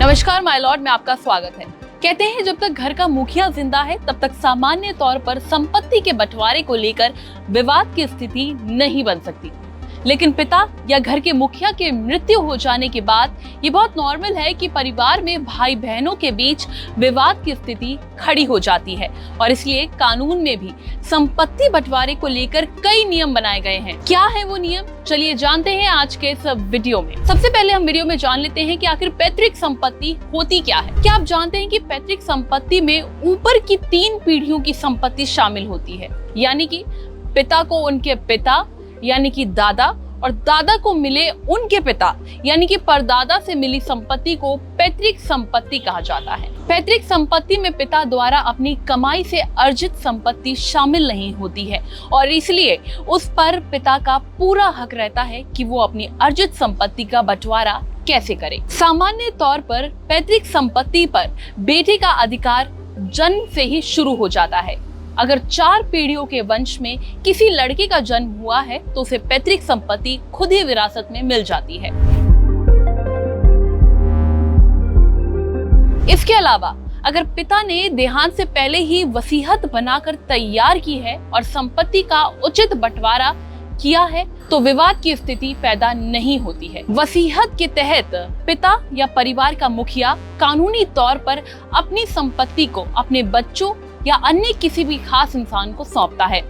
नमस्कार my Lord में आपका स्वागत है। कहते हैं जब तक घर का मुखिया जिंदा है तब तक सामान्य तौर पर संपत्ति के बंटवारे को लेकर विवाद की स्थिति नहीं बन सकती, लेकिन पिता या घर के मुखिया के मृत्यु हो जाने के बाद ये बहुत नॉर्मल है कि परिवार में भाई बहनों के बीच विवाद की स्थिति खड़ी हो जाती है और इसलिए कानून में भी संपत्ति बंटवारे को लेकर कई नियम बनाए गए हैं। क्या है वो नियम, चलिए जानते हैं आज के इस वीडियो में। सबसे पहले हम वीडियो में जान लेते हैं कि आखिर पैतृक संपत्ति होती क्या है। क्या आप जानते हैं कि पैतृक संपत्ति में ऊपर की 3 पीढ़ियों की संपत्ति शामिल होती है, यानी कि पिता को उनके पिता यानी कि दादा और दादा को मिले उनके पिता यानी कि परदादा से मिली संपत्ति को पैतृक संपत्ति कहा जाता है। पैतृक संपत्ति में पिता द्वारा अपनी कमाई से अर्जित संपत्ति शामिल नहीं होती है और इसलिए उस पर पिता का पूरा हक रहता है कि वो अपनी अर्जित संपत्ति का बंटवारा कैसे करे। सामान्य तौर पर पैतृक संपत्ति पर बेटे का अधिकार जन्म से ही शुरू हो जाता है। अगर 4 पीढ़ियों के वंश में किसी लड़के का जन्म हुआ है तो उसे पैतृक संपत्ति खुद ही विरासत में मिल जाती है। इसके अलावा अगर पिता ने देहांत से पहले ही वसीयत बनाकर तैयार की है और संपत्ति का उचित बंटवारा किया है तो विवाद की स्थिति पैदा नहीं होती है। वसीयत के तहत पिता या परिवार का मुखिया कानूनी तौर पर अपनी संपत्ति को अपने बच्चों या अन्य किसी भी खास इंसान को सौंपता है।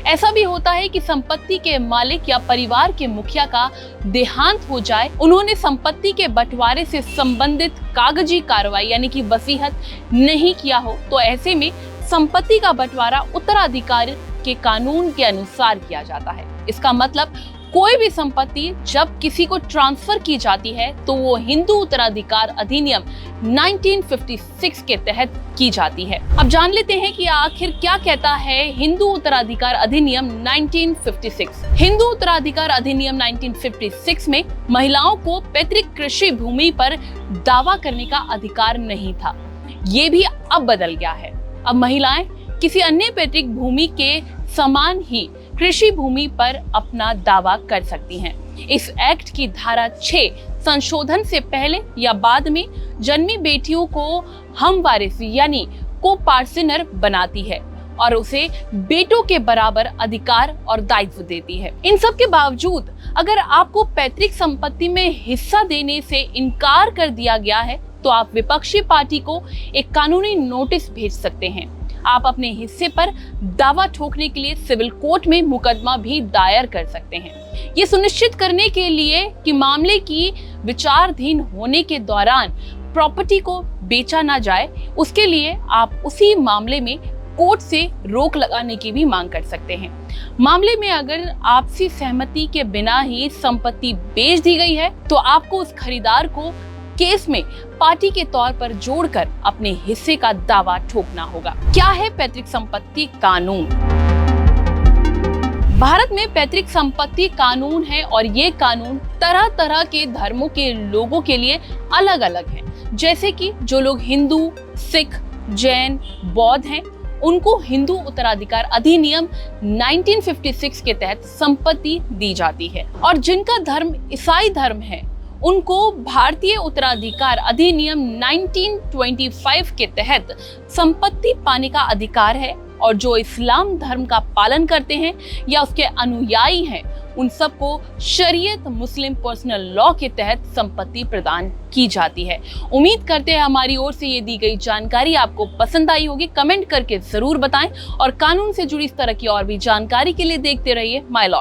ऐसा भी होता है कि संपत्ति के मालिक या परिवार के मुखिया का देहांत हो जाए, उन्होंने संपत्ति के बंटवारे से संबंधित कागजी कार्रवाई यानी कि वसीयत नहीं किया हो तो ऐसे में संपत्ति का बंटवारा उत्तराधिकार के कानून के अनुसार किया जाता है। इसका मतलब कोई भी संपत्ति जब किसी को ट्रांसफर की जाती है तो वो हिंदू उत्तराधिकार अधिनियम 1956 के तहत की जाती है। अब जान लेते हैं कि आखिर क्या कहता है हिंदू उत्तराधिकार अधिनियम 1956। हिंदू उत्तराधिकार अधिनियम 1956 में महिलाओं को पैतृक कृषि भूमि पर दावा करने का अधिकार नहीं था। ये भी अब बदल गया है। अब महिलाएं किसी अन्य पैतृक भूमि के समान ही कृषि भूमि पर अपना दावा कर सकती हैं। इस एक्ट की धारा 6 संशोधन से पहले या बाद में जन्मी बेटियों को हमवारिस यानी को-पार्टनर बनाती है और उसे बेटों के बराबर अधिकार और दायित्व देती है। इन सब के बावजूद अगर आपको पैतृक संपत्ति में हिस्सा देने से इनकार कर दिया गया है तो आप विपक्षी पार्टी को एक कानूनी नोटिस भेज सकते हैं। आप अपने हिस्से पर दावा ठोकने के लिए सिविल कोर्ट में मुकदमा भी दायर कर सकते हैं। ये सुनिश्चित करने के लिए कि मामले की विचाराधीन होने के दौरान प्रॉपर्टी को बेचा ना जाए, उसके लिए आप उसी मामले में कोर्ट से रोक लगाने की भी मांग कर सकते हैं। मामले में अगर आपसी सहमति के बिना ही संपत्ति बेच दी गई है तो आपको उस खरीदार को केस में पार्टी के तौर पर जोड़कर अपने हिस्से का दावा ठोकना होगा। क्या है पैतृक संपत्ति कानून? भारत में पैतृक संपत्ति कानून है और ये कानून तरह तरह के धर्मों के लोगों के लिए अलग अलग है। जैसे कि जो लोग हिंदू, सिख, जैन, बौद्ध हैं, उनको हिंदू उत्तराधिकार अधिनियम 1956 के तहत संपत्ति दी जाती है और जिनका धर्म ईसाई धर्म है उनको भारतीय उत्तराधिकार अधिनियम 1925 के तहत संपत्ति पाने का अधिकार है और जो इस्लाम धर्म का पालन करते हैं या उसके अनुयायी हैं उन सबको शरीयत मुस्लिम पर्सनल लॉ के तहत संपत्ति प्रदान की जाती है। उम्मीद करते हैं हमारी ओर से ये दी गई जानकारी आपको पसंद आई होगी। कमेंट करके जरूर बताएं और कानून से जुड़ी इस तरह की और भी जानकारी के लिए देखते रहिए माय लॉर्ड।